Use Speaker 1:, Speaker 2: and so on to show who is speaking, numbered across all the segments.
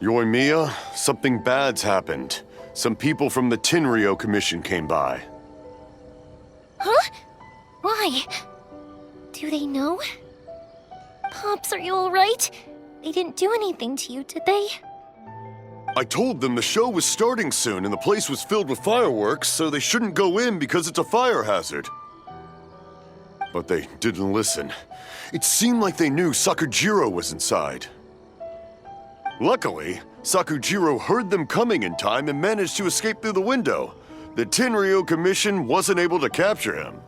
Speaker 1: Yoimiya, something bad's happened. Some people from the Tenryo Commission came by.
Speaker 2: Huh? Why? Do they know? Pops, are you alright? They didn't do anything to you, did they?
Speaker 1: I told them the show was starting soon and the place was filled with fireworks, so they shouldn't go in because it's a fire hazard. But they didn't listen. It seemed like they knew Sakujiro was inside. Luckily, Sakujiro heard them coming in time and managed to escape through the window. The Tenryo Commission wasn't able to capture him.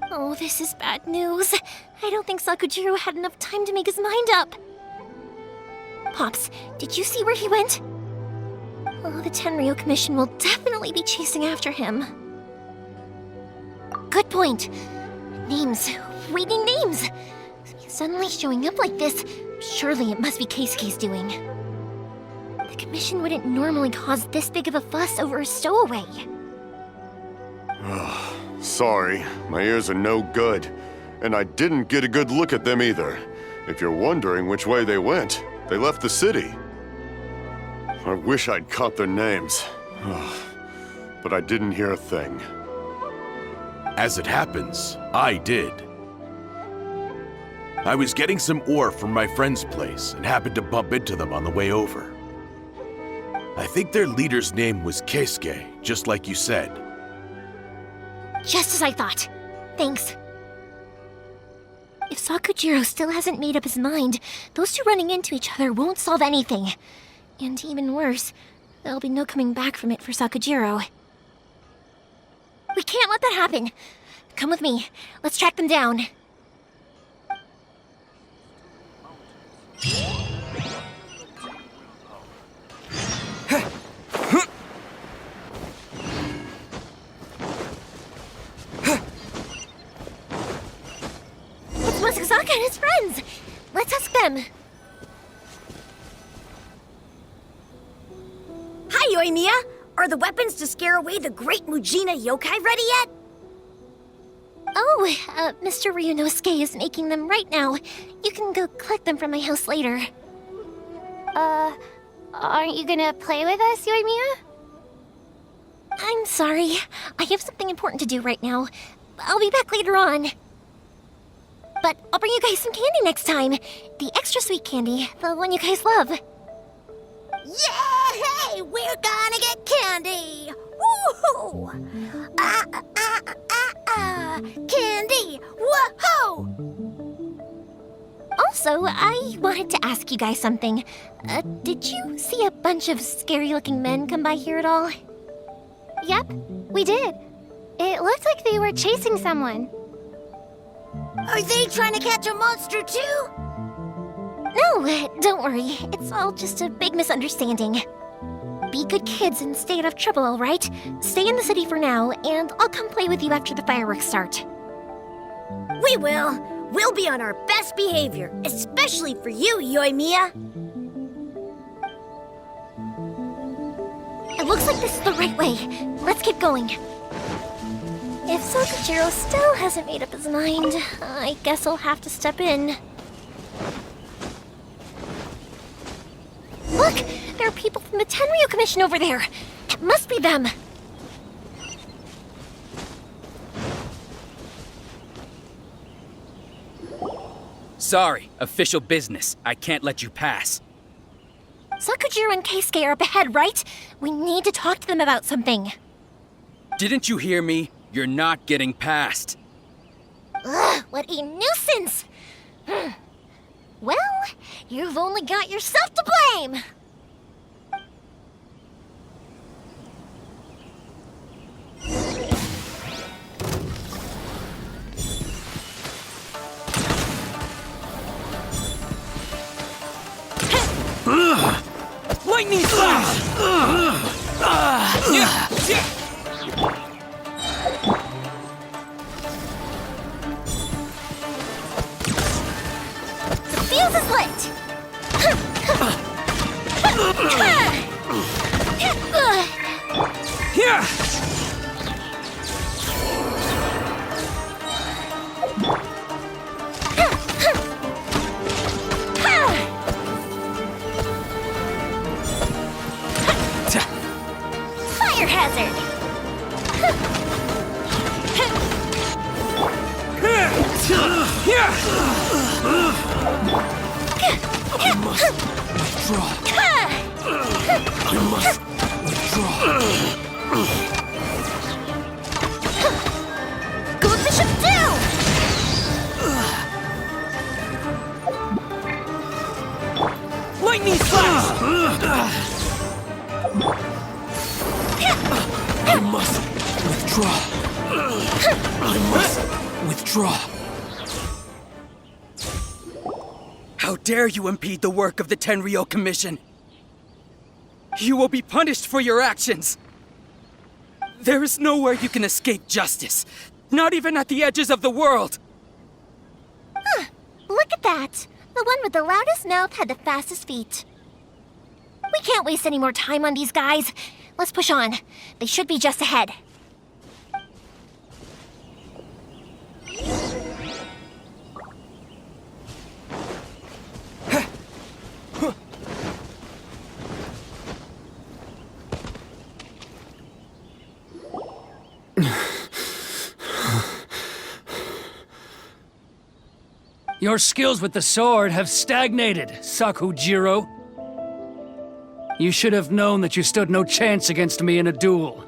Speaker 2: Oh, this is bad news. I don't think Sakujiro had enough time to make his mind up. Pops, did you see where he went? Oh, the Tenryo Commission will definitely be chasing after him. Good point. Names. Reading names. Suddenly showing up like this, surely it must be Keisuke's doing. The Commission wouldn't normally cause this big of a fuss over a stowaway.
Speaker 1: Sorry, my ears are no good. And I didn't get a good look at them either. If you're wondering which way they went, they left the city. I wish I'd caught their names. But I didn't hear a thing.
Speaker 3: As it happens, I did. I was getting some ore from my friend's place and happened to bump into them on the way over. I think their leader's name was Keisuke, just like you said.
Speaker 2: Just as I thought. Thanks. If Sakujiro still hasn't made up his mind, those two running into each other won't solve anything. And even worse, there'll be no coming back from it for Sakujiro. We can't let that happen. Come with me. Let's track them down. It's Masazaka and his friends. Let's ask them.
Speaker 4: Hi, Yoimiya! Are the weapons to scare away the great Mujina yokai ready yet?
Speaker 2: Oh, Mr. Ryunosuke is making them right now. You can go collect them from my house later.
Speaker 5: Aren't you gonna play with us, Yoimiya?
Speaker 2: I'm sorry. I have something important to do right now. I'll be back later on. But I'll bring you guys some candy next time. The extra sweet candy, the one you guys love.
Speaker 4: Yay! We're gonna get candy! Woohoo! Candy! Woohoo!
Speaker 2: Also, I wanted to ask you guys something. Did you see a bunch of scary-looking men come by here at all?
Speaker 5: Yep, we did. It looked like they were chasing someone.
Speaker 4: Are they trying to catch a monster too?
Speaker 2: No, don't worry. It's all just a big misunderstanding. Be good kids and stay out of trouble, all right? Stay in the city for now, and I'll come play with you after the fireworks start.
Speaker 4: We will. We'll be on our best behavior, especially for you, Yoimiya.
Speaker 2: It looks like this is the right way. Let's keep going. If Sakujiro still hasn't made up his mind, I guess I'll have to step in. Look! There are people from the Tenryo Commission over there! It must be them!
Speaker 6: Sorry, official business. I can't let you pass.
Speaker 2: Sakujiro and Keisuke are up ahead, right? We need to talk to them about something.
Speaker 6: Didn't you hear me? You're not getting past.
Speaker 2: Ugh, what a nuisance! Well, you've only got yourself to blame!
Speaker 6: Lightning flash!
Speaker 2: The fuse is lit!
Speaker 6: Yeah!
Speaker 2: Fire hazard! Gold Bishop down!
Speaker 6: Lightning slash!
Speaker 3: I must withdraw. I must withdraw.
Speaker 6: How dare you impede the work of the Tenryou Commission? You will be punished for your actions. There is nowhere you can escape justice, not even at the edges of the world.
Speaker 2: Look at that! The one with the loudest mouth had the fastest feet. We can't waste any more time on these guys. Let's push on. They should be just ahead.
Speaker 7: Your skills with the sword have stagnated, Sakujiro. You should have known that you stood no chance against me in a duel.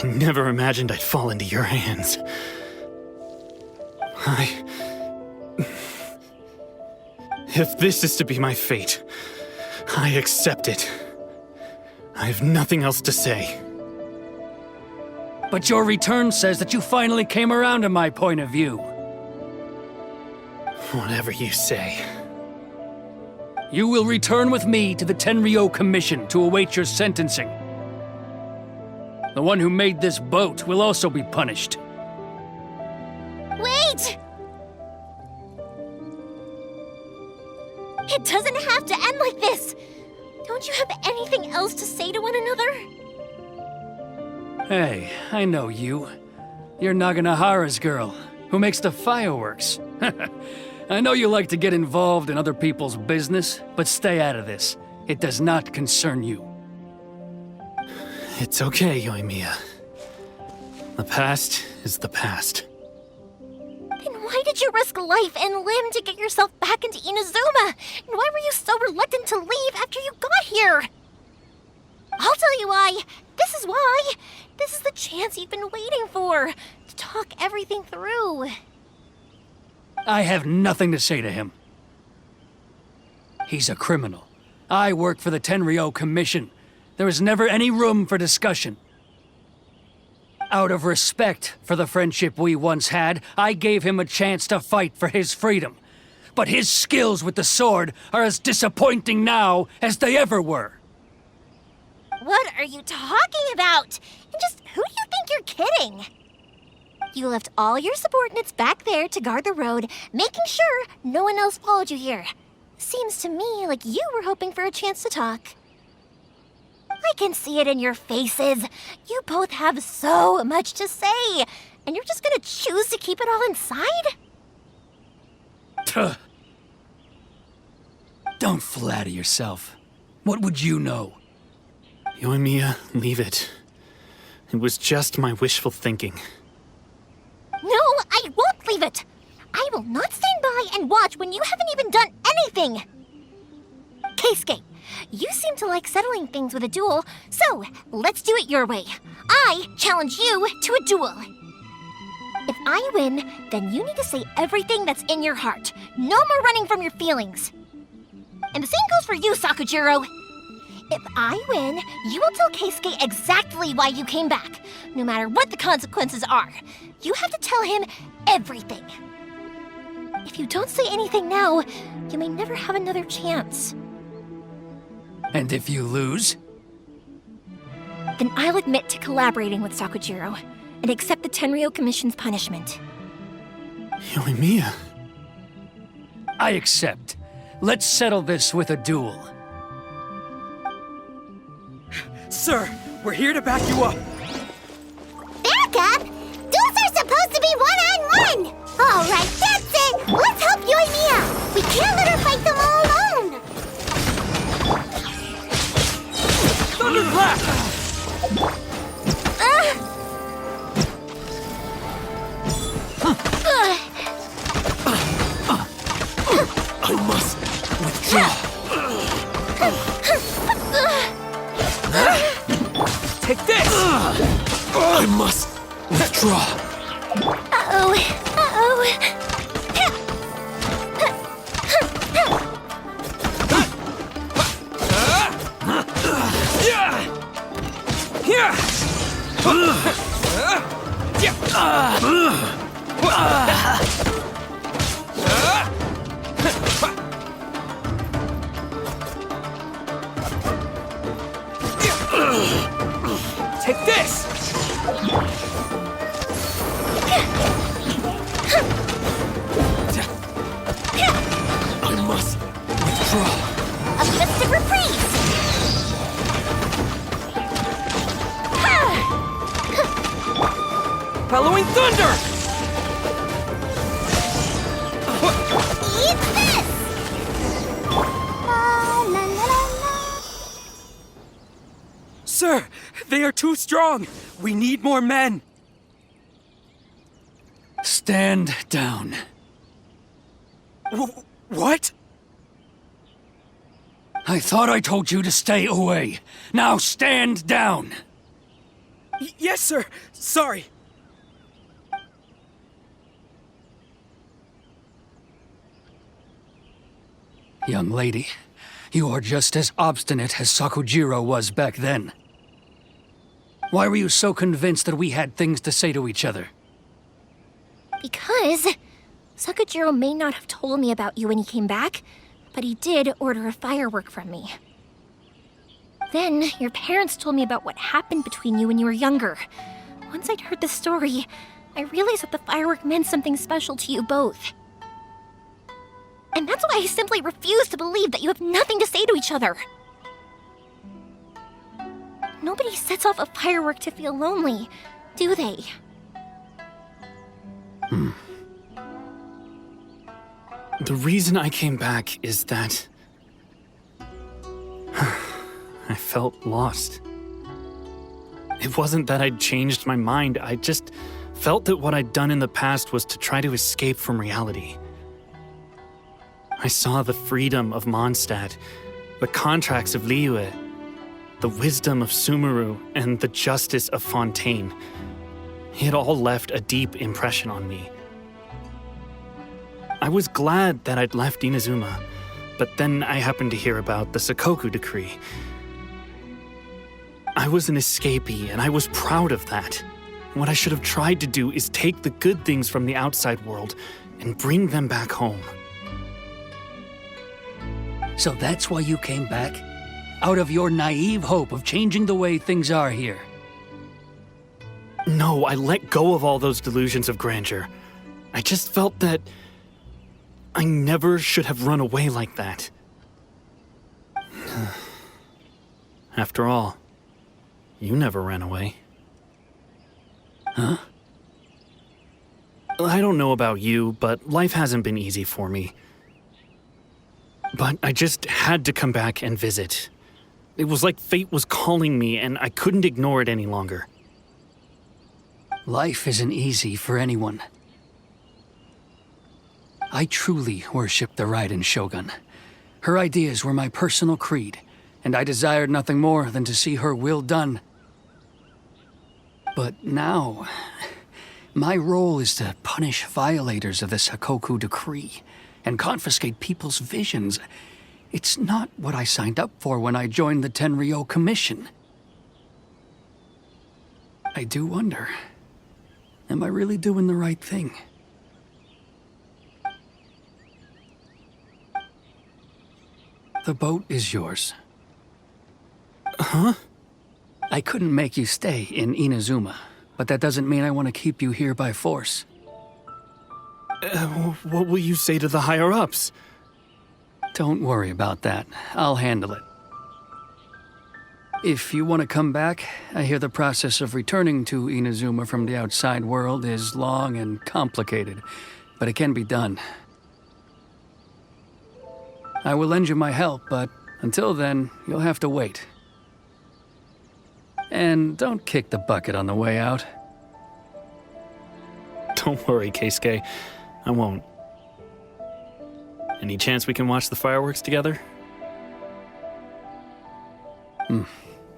Speaker 8: I never imagined I'd fall into your hands. If this is to be my fate, I accept it. I have nothing else to say.
Speaker 7: But your return says that you finally came around to my point of view.
Speaker 8: Whatever you say.
Speaker 7: You will return with me to the Tenryou Commission to await your sentencing. The one who made this boat will also be punished.
Speaker 2: Wait! It doesn't have to end like this! Don't you have anything else to say to one another?
Speaker 7: Hey, I know you. You're Naganahara's girl, who makes the fireworks. I know you like to get involved in other people's business, but stay out of this. It does not concern you.
Speaker 8: It's okay, Yoimiya. The past is the past.
Speaker 2: Then why did you risk life and limb to get yourself back into Inazuma? And why were you so reluctant to leave after you got here? I'll tell you why. This is why. This is the chance you've been waiting for, to talk everything through.
Speaker 7: I have nothing to say to him. He's a criminal. I work for the Tenryou Commission. There is never any room for discussion. Out of respect for the friendship we once had, I gave him a chance to fight for his freedom. But his skills with the sword are as disappointing now as they ever were.
Speaker 2: What are you talking about? And just who do you think you're kidding? You left all your subordinates back there to guard the road, making sure no one else followed you here. Seems to me like you were hoping for a chance to talk. I can see it in your faces. You both have so much to say, and you're just gonna choose to keep it all inside?
Speaker 7: Tuh. Don't flatter yourself. What would you know?
Speaker 8: Yoimiya, leave it. It was just my wishful thinking.
Speaker 2: No, I won't leave it! I will not stand by and watch when you haven't even done anything! Keisuke, you seem to like settling things with a duel, so let's do it your way. I challenge you to a duel. If I win, then you need to say everything that's in your heart. No more running from your feelings. And the same goes for you, Sakujiro. If I win, you will tell Keisuke exactly why you came back, no matter what the consequences are. You have to tell him everything. If you don't say anything now, you may never have another chance.
Speaker 7: And if you lose?
Speaker 2: Then I'll admit to collaborating with Sakujiro and accept the Tenryou Commission's punishment.
Speaker 8: Yoimiya.
Speaker 7: I accept. Let's settle this with a duel.
Speaker 6: Sir, we're here to back you up.
Speaker 4: Back up? Duels are supposed to be one-on-one! All right, that's it! Let's help Yoimiya! We can't let her fight them all alone!
Speaker 3: I must withdraw.
Speaker 6: Take this!
Speaker 3: I must withdraw.
Speaker 2: Uh-oh. Uh-oh.
Speaker 6: Take this!
Speaker 3: I must withdraw.
Speaker 2: A mystic reprise!
Speaker 6: Bellowing thunder!
Speaker 4: Eat this! La, la, la, la.
Speaker 6: Sir, they are too strong. We need more men.
Speaker 7: Stand down.
Speaker 6: What?
Speaker 7: I thought I told you to stay away. Now stand down.
Speaker 6: Yes, sir. Sorry.
Speaker 7: Young lady, you are just as obstinate as Sakujiro was back then. Why were you so convinced that we had things to say to each other?
Speaker 2: Because Sakujiro may not have told me about you when he came back, but he did order a firework from me. Then, your parents told me about what happened between you when you were younger. Once I'd heard the story, I realized that the firework meant something special to you both. And that's why I simply refuse to believe that you have nothing to say to each other. Nobody sets off a firework to feel lonely, do they?
Speaker 8: The reason I came back is that I felt lost. It wasn't that I'd changed my mind, I just felt that what I'd done in the past was to try to escape from reality. I saw the freedom of Mondstadt, the contracts of Liyue, the wisdom of Sumeru, and the justice of Fontaine. It all left a deep impression on me. I was glad that I'd left Inazuma, but then I happened to hear about the Sakoku decree. I was an escapee, and I was proud of that. What I should have tried to do is take the good things from the outside world and bring them back home.
Speaker 7: So that's why you came back? Out of your naive hope of changing the way things are here?
Speaker 8: No, I let go of all those delusions of grandeur. I just felt that I never should have run away like that. After all, you never ran away.
Speaker 7: Huh?
Speaker 8: I don't know about you, but life hasn't been easy for me. But I just had to come back and visit. It was like fate was calling me, and I couldn't ignore it any longer.
Speaker 7: Life isn't easy for anyone. I truly worshipped the Raiden Shogun. Her ideas were my personal creed, and I desired nothing more than to see her will done. But now, my role is to punish violators of the Sakoku decree and confiscate people's visions. It's not what I signed up for when I joined the Tenryo Commission. I do wonder, am I really doing the right thing? The boat is yours.
Speaker 8: Huh?
Speaker 7: I couldn't make you stay in Inazuma, but that doesn't mean I want to keep you here by force.
Speaker 8: What will you say to the higher-ups?
Speaker 7: Don't worry about that. I'll handle it. If you want to come back, I hear the process of returning to Inazuma from the outside world is long and complicated, but it can be done. I will lend you my help, but until then, you'll have to wait. And don't kick the bucket on the way out.
Speaker 8: Don't worry, Keisuke. I won't. Any chance we can watch the fireworks together?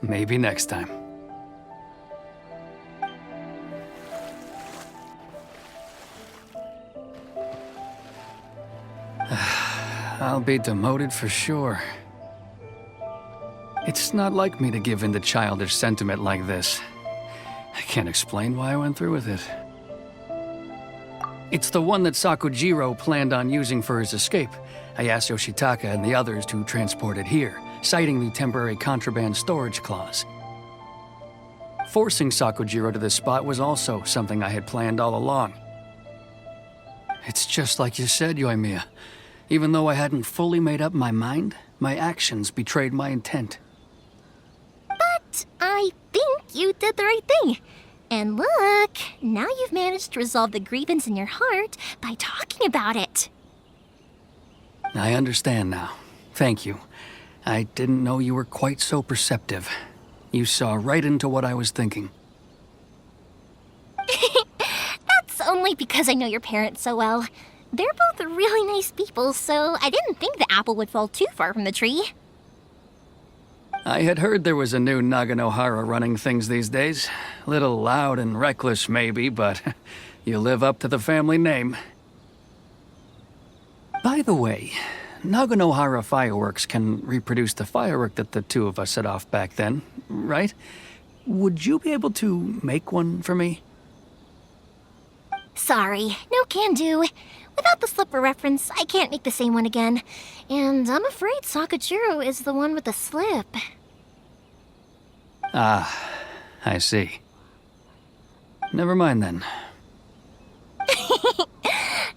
Speaker 7: Maybe next time. I'll be demoted for sure. It's not like me to give in to childish sentiment like this. I can't explain why I went through with it. It's the one that Sakujiro planned on using for his escape. I asked Yoshitaka and the others to transport it here, citing the temporary contraband storage clause. Forcing Sakujiro to this spot was also something I had planned all along. It's just like you said, Yoimiya. Even though I hadn't fully made up my mind, my actions betrayed my intent.
Speaker 2: But I think you did the right thing. And look, now you've managed to resolve the grievance in your heart by talking about it.
Speaker 7: I understand now. Thank you. I didn't know you were quite so perceptive. You saw right into what I was thinking.
Speaker 2: That's only because I know your parents so well. They're both really nice people, so I didn't think the apple would fall too far from the tree.
Speaker 7: I had heard there was a new Naganohara running things these days. Little loud and reckless, maybe, but you live up to the family name. By the way, Naganohara fireworks can reproduce the firework that the two of us set off back then, right? Would you be able to make one for me?
Speaker 2: Sorry, no can do. Without the slipper reference, I can't make the same one again. And I'm afraid Sakujiro is the one with the slip.
Speaker 7: Ah, I see. Never mind then.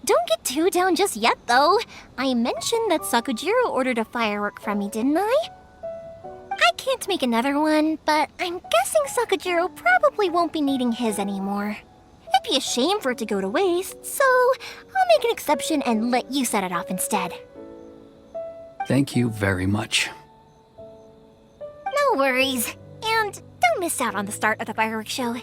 Speaker 2: Don't get too down just yet, though. I mentioned that Sakujiro ordered a firework from me, didn't I? I can't make another one, but I'm guessing Sakujiro probably won't be needing his anymore. It'd be a shame for it to go to waste, so I'll make an exception and let you set it off instead.
Speaker 7: Thank you very much.
Speaker 2: No worries. And don't miss out on the start of the fireworks show.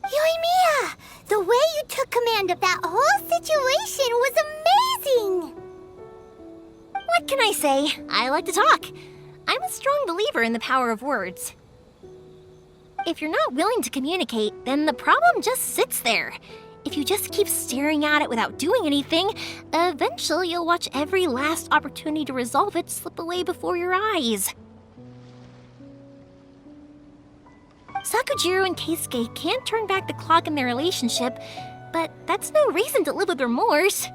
Speaker 4: Yoimiya! The way you took command of that whole situation was amazing!
Speaker 2: What can I say? I like to talk. I'm a strong believer in the power of words. If you're not willing to communicate, then the problem just sits there. If you just keep staring at it without doing anything, eventually you'll watch every last opportunity to resolve it slip away before your eyes. Sakujiro and Keisuke can't turn back the clock in their relationship, but that's no reason to live with remorse.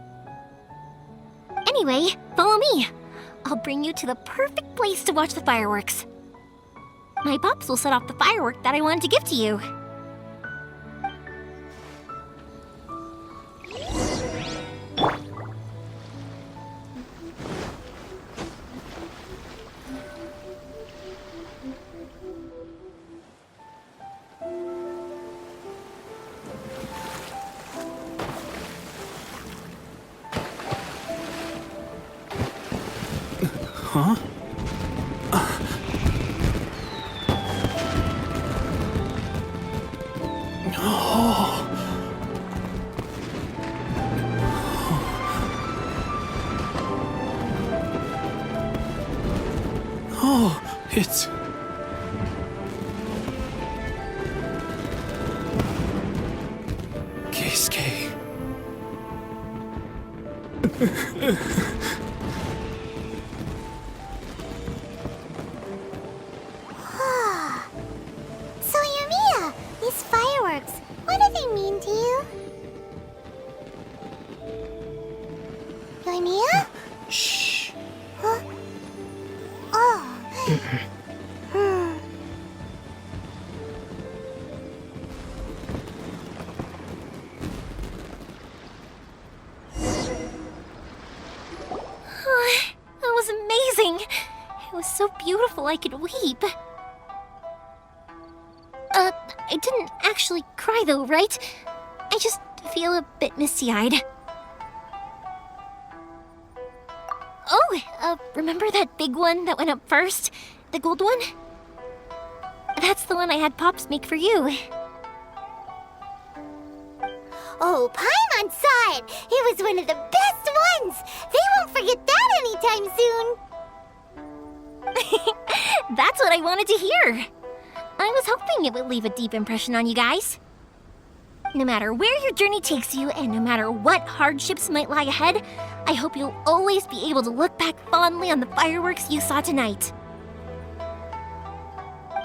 Speaker 2: Anyway, follow me. I'll bring you to the perfect place to watch the fireworks. My pops will set off the firework that I wanted to give to you.
Speaker 8: Huh? Oh, it's... Keisuke.
Speaker 4: So, Yoimiya, these fireworks, what do they mean to you? Yoimiya?
Speaker 8: Shh.
Speaker 4: Huh? Oh.
Speaker 2: That was amazing. It was so beautiful I could weep. I didn't actually cry though, right? I just feel a bit misty-eyed. Remember that big one that went up first? The gold one? That's the one I had Pops make for you.
Speaker 4: Oh, Paimon saw it! It was one of the best ones! They won't forget that anytime soon!
Speaker 2: That's what I wanted to hear. I was hoping it would leave a deep impression on you guys. No matter where your journey takes you, and no matter what hardships might lie ahead, I hope you'll always be able to look back fondly on the fireworks you saw tonight.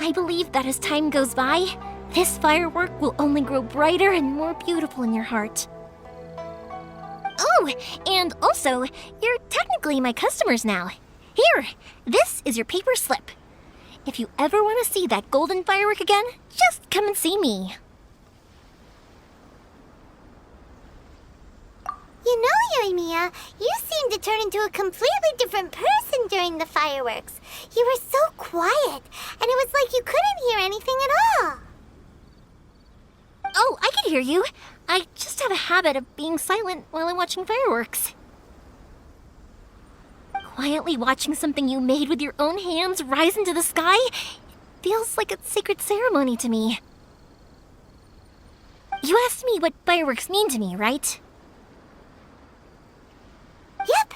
Speaker 2: I believe that as time goes by, this firework will only grow brighter and more beautiful in your heart. Oh, and also, you're technically my customers now. Here, this is your paper slip. If you ever want to see that golden firework again, just come and see me.
Speaker 4: You know, Yoimiya, you seemed to turn into a completely different person during the fireworks. You were so quiet, and it was like you couldn't hear anything at all.
Speaker 2: Oh, I can hear you. I just have a habit of being silent while I'm watching fireworks. Quietly watching something you made with your own hands rise into the sky feels like a sacred ceremony to me. You asked me what fireworks mean to me, right?
Speaker 4: Yep.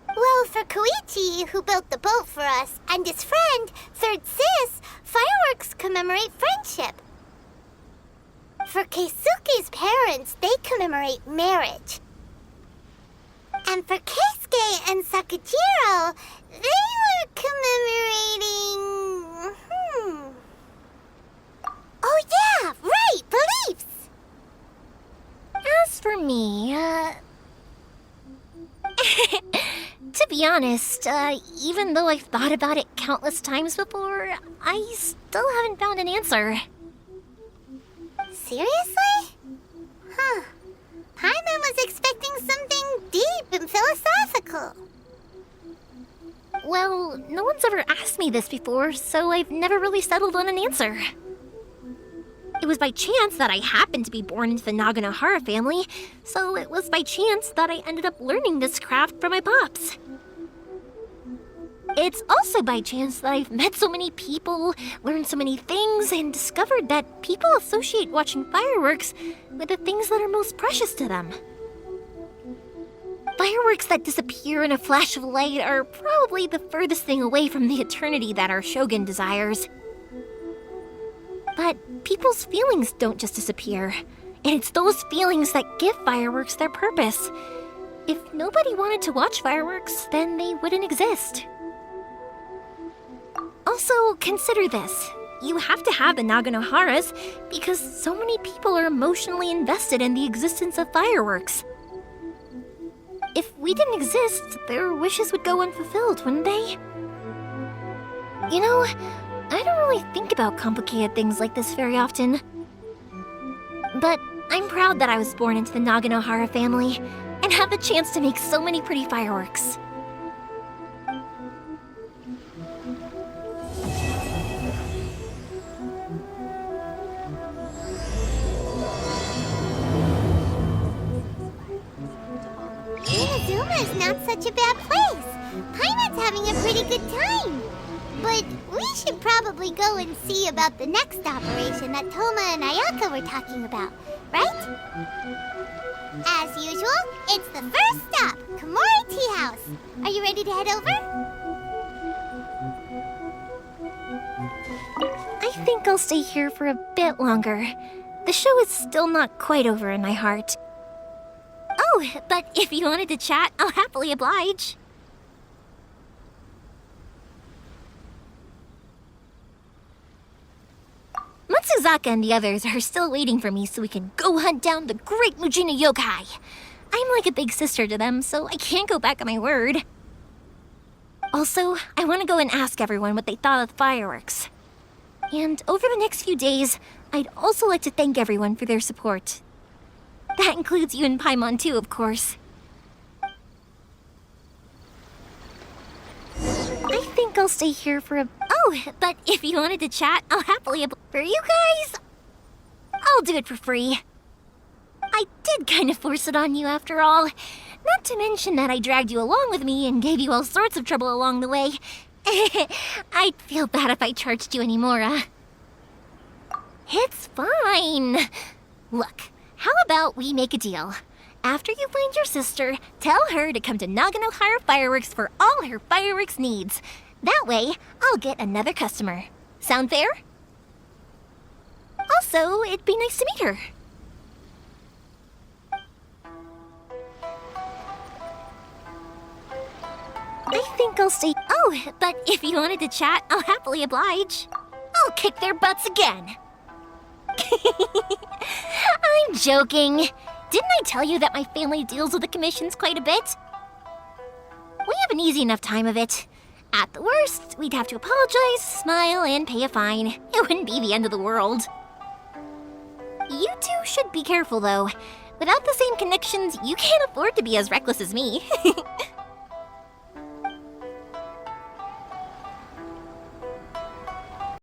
Speaker 4: Well, for Koichi, who built the boat for us, and his friend, Third Sis, fireworks commemorate friendship. For Keisuke's parents, they commemorate marriage. And for Keisuke and Sakujiro, they were commemorating... Oh yeah, right, beliefs!
Speaker 2: As for me, to be honest, even though I've thought about it countless times before, I still haven't found an answer.
Speaker 4: Seriously? Huh. Paimon was expecting something deep and philosophical.
Speaker 2: Well, no one's ever asked me this before, so I've never really settled on an answer. It was by chance that I happened to be born into the Naganohara family, so it was by chance that I ended up learning this craft from my pops. It's also by chance that I've met so many people, learned so many things, and discovered that people associate watching fireworks with the things that are most precious to them. Fireworks that disappear in a flash of light are probably the furthest thing away from the eternity that our shogun desires. But people's feelings don't just disappear, and it's those feelings that give fireworks their purpose. If nobody wanted to watch fireworks, then they wouldn't exist. Also, consider this. You have to have the Naganoharas because so many people are emotionally invested in the existence of fireworks. If we didn't exist, their wishes would go unfulfilled, wouldn't they? You know, I don't really think about complicated things like this very often. But I'm proud that I was born into the Naganohara family and have the chance to make so many pretty fireworks.
Speaker 4: Inazuma's not such a bad place. Paimon's having a pretty good time. But we should probably go and see about the next operation that Toma and Ayaka were talking about, right? As usual, it's the first stop, Komori Tea House. Are you ready to head over?
Speaker 2: I think I'll stay here for a bit longer. The show is still not quite over in my heart. Oh, but if you wanted to chat, I'll happily oblige. Matsuzaka and the others are still waiting for me so we can go hunt down the great Mujina yokai. I'm like a big sister to them, so I can't go back on my word. Also, I want to go and ask everyone what they thought of the fireworks. And over the next few days, I'd also like to thank everyone for their support. That includes you and Paimon too, of course. I think I'll stay here for a... Oh, but if you wanted to chat, I'll happily... For you guys, I'll do it for free. I did kind of force it on you after all. Not to mention that I dragged you along with me and gave you all sorts of trouble along the way. I'd feel bad if I charged you anymore, It's fine. Look, how about we make a deal? After you find your sister, tell her to come to Nagano Hire Fireworks for all her fireworks needs. That way, I'll get another customer. Sound fair? Also, it'd be nice to meet her. I think I'll stay. Oh, but if you wanted to chat, I'll happily oblige. I'll kick their butts again. I'm joking. Didn't I tell you that my family deals with the commissions quite a bit? We have an easy enough time of it. At the worst, we'd have to apologize, smile, and pay a fine. It wouldn't be the end of the world. You two should be careful, though. Without the same connections, you can't afford to be as reckless as me.